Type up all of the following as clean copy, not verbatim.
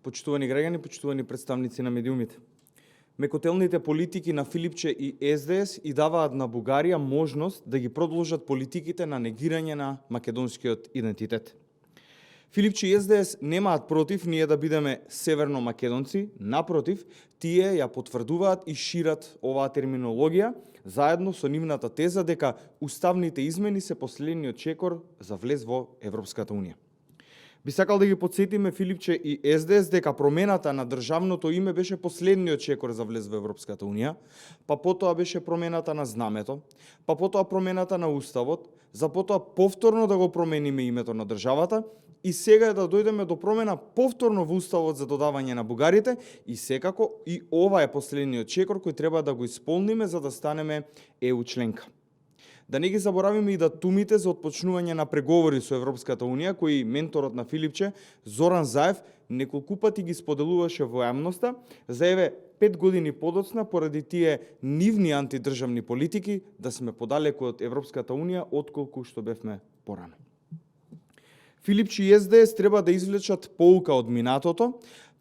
Почитувани граѓани, почитувани представници на медиумите. Мекотелните политики на Филипче и СДС и даваат на Бугарија можност да ги продолжат политиките на негирање на македонскиот идентитет. Филипче и СДС немаат против ние да бидеме северно македонци, напротив, тие ја потврдуваат и шират оваа терминологија, заедно со нивната теза дека уставните измени се последниот чекор за влез во Европската Унија. Би сакал да ги подсетиме Филипче и СДС дека промената на државното име беше последниот чекор за влез во Европската Унија, па потоа беше промената на знамето, па потоа промената на уставот, за потоа повторно да го промениме името на државата и сега да дојдеме до промена повторно во уставот за додавање на бугарите и секако и ова е последниот чекор кој треба да го исполниме за да станеме ЕУ членка. Да не ги заборавиме и датумите за отпочнување на преговори со Европската Унија, кои менторот на Филипче, Зоран Заев, неколку пати ги споделуваше во јавноста, за еве 5 години подоцна, поради тие нивни антидржавни политики, да сме подалеку од Европската Унија, отколку што бевме порано. Филипче и СДС треба да извлечат поука од минатото,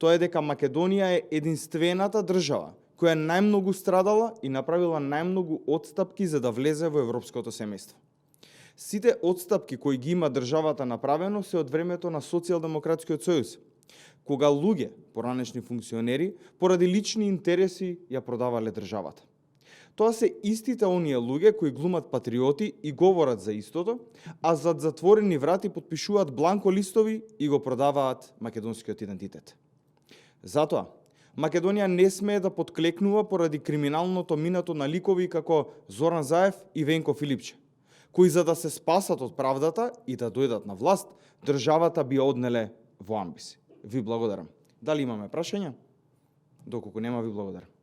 тоа е дека Македонија е единствената држава која најмногу страдала и направила најмногу отстапки за да влезе во европското семејство. Сите отстапки кои ги има државата направено се од времето на Социјалдемократскиот сојуз, кога луѓе, поранешни функционери, поради лични интереси ја продавале државата. Тоа се истите оние луѓе кои глумат патриоти и говорат за истото, а зад затворени врати потпишуваат бланко листови и го продаваат македонскиот идентитет. Затоа, Македонија не смее да подклекнува поради криминалното минато на ликови како Зоран Заев и Венко Филипче, кои за да се спасат од правдата и да дојдат на власт, државата би однеле во амбиси. Ви благодарам. Дали имаме прашања? Доколку нема, ви благодарам.